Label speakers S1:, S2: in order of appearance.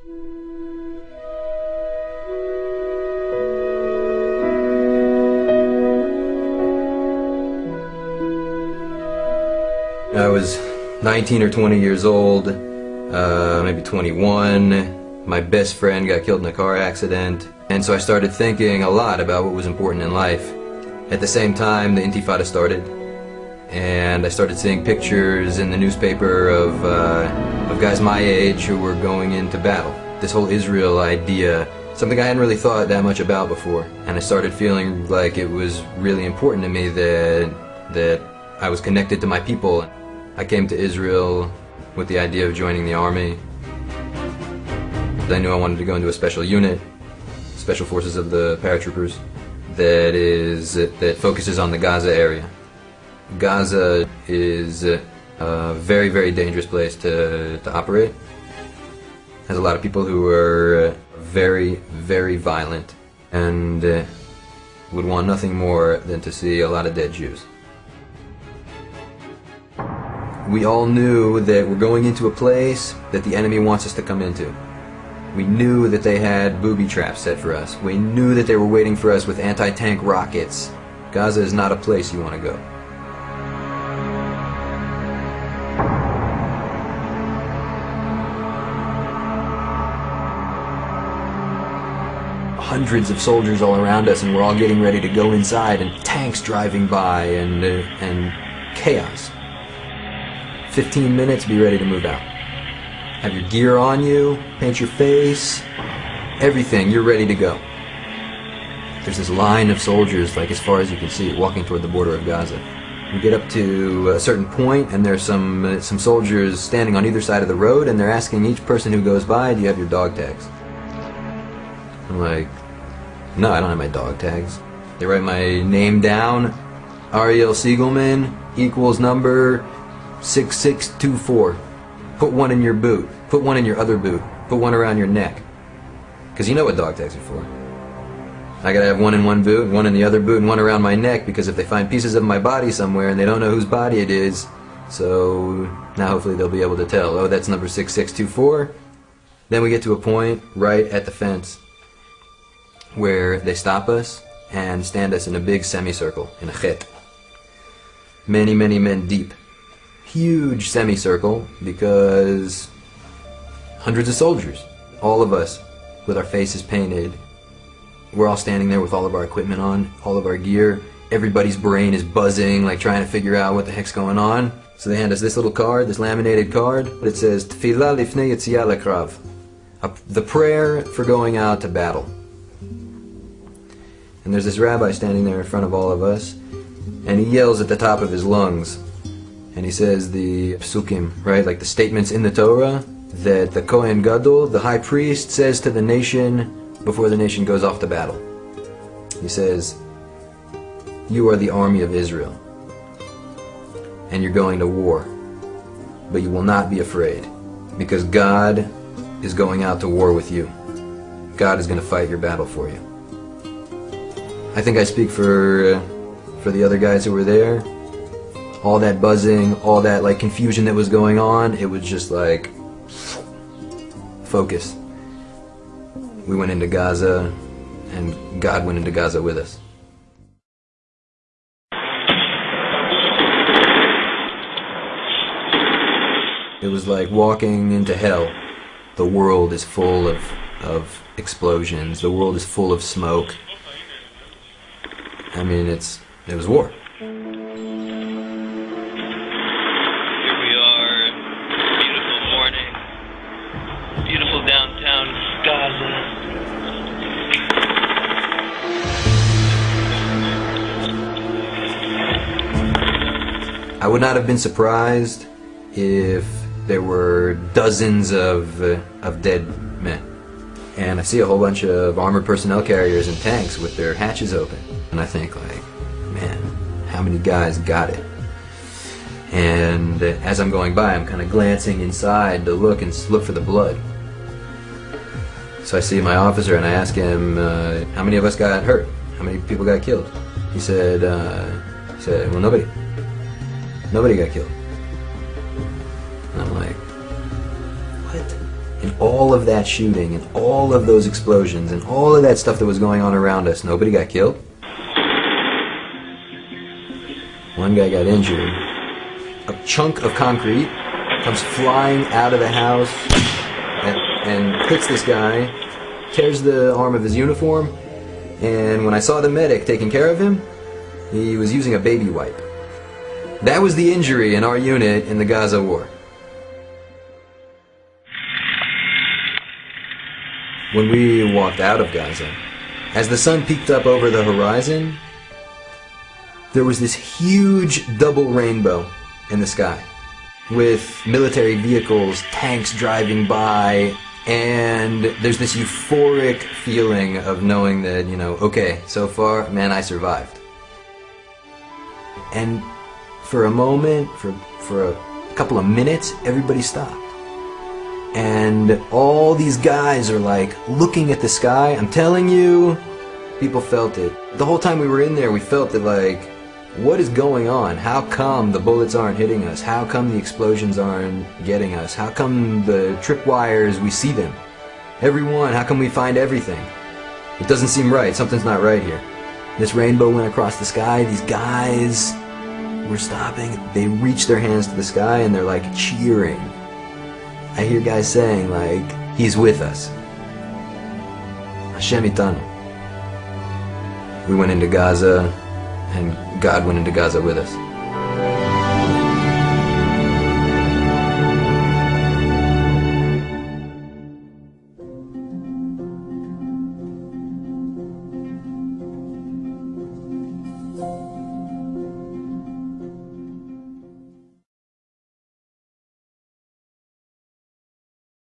S1: I was 19 or 20 years old, maybe 21. My best friend got killed in a car accident, and so I started thinking a lot about what was important in life. At the same time, the Intifada started, and I started seeing pictures in the newspaper of guys my age who were going into battle. This whole Israel idea, something I hadn't really thought that much about before, and I started feeling like it was really important to me that I was connected to my people. I came to Israel with the idea of joining the army. I knew I wanted to go into a special unit, Special Forces of the Paratroopers, that focuses on the Gaza area. Gaza is a very, very dangerous place to operate. Has a lot of people who are very, very violent and would want nothing more than to see a lot of dead Jews. We all knew that we're going into a place that the enemy wants us to come into. We knew that they had booby traps set for us. We knew that they were waiting for us with anti-tank rockets. Gaza is not a place you want to go. Hundreds of soldiers all around us, and we're all getting ready to go inside, and tanks driving by, and chaos. 15 minutes, be ready to move out. Have your gear on you, paint your face, everything, you're ready to go. There's this line of soldiers, like as far as you can see, walking toward the border of Gaza. We get up to a certain point, and there's some soldiers standing on either side of the road, and they're asking each person who goes by, do you have your dog tags? I'm like, no, I don't have my dog tags. They write my name down, Ariel Siegelman, equals number 6624. Put one in your boot. Put one in your other boot. Put one around your neck. Because you know what dog tags are for. I gotta have one in one boot, one in the other boot, and one around my neck, because if they find pieces of my body somewhere and they don't know whose body it is, so now hopefully they'll be able to tell, oh, that's number 6624. Then we get to a point right at the fence where they stop us and stand us in a big semicircle, in a chet. Many, many men deep. Huge semicircle, because hundreds of soldiers, all of us with our faces painted. We're all standing there with all of our equipment on, all of our gear. Everybody's brain is buzzing, like trying to figure out what the heck's going on. So they hand us this little card, this laminated card. It says, Tefillah lifnei yetziah lekrav. The prayer for going out to battle. And there's this rabbi standing there in front of all of us, and he yells at the top of his lungs. And he says the psukim, right, like the statements in the Torah that the Kohen Gadol, the high priest, says to the nation before the nation goes off to battle. He says, you are the army of Israel, and you're going to war, but you will not be afraid, because God is going out to war with you. God is going to fight your battle for you. I think I speak for the other guys who were there. All that buzzing, all that like confusion that was going on, it was just like focus. We went into Gaza, and God went into Gaza with us. It was like walking into hell. The world is full of explosions. The world is full of smoke. I mean, it was war.
S2: Beautiful downtown Gaza.
S1: I would not have been surprised if there were dozens of dead men. And I see a whole bunch of armored personnel carriers and tanks with their hatches open. And I think, like, man, how many guys got it? And as I'm going by, I'm kind of glancing inside to look for the blood. So I see my officer and I ask him, how many of us got hurt? How many people got killed? He said, well, nobody. Nobody got killed. And I'm like, what? And all of that shooting and all of those explosions and all of that stuff that was going on around us, nobody got killed. One guy got injured. A chunk of concrete comes flying out of the house and hits this guy, tears the arm of his uniform, and when I saw the medic taking care of him, he was using a baby wipe. That was the injury in our unit in the Gaza war. When we walked out of Gaza, as the sun peeked up over the horizon, there was this huge double rainbow in the sky with military vehicles, tanks driving by, and there's this euphoric feeling of knowing that, you know, okay, so far, man, I survived. And for a moment, for a couple of minutes, everybody stopped. And all these guys are like looking at the sky. I'm telling you, people felt it. The whole time we were in there, we felt it like, what is going on? How come the bullets aren't hitting us? How come the explosions aren't getting us? How come the tripwires, we see them? Everyone, how come we find everything? It doesn't seem right. Something's not right here. This rainbow went across the sky. These guys were stopping. They reached their hands to the sky and they're like cheering. I hear guys saying like, he's with us. Hashem itanu. We went into Gaza, and God went into Gaza with us.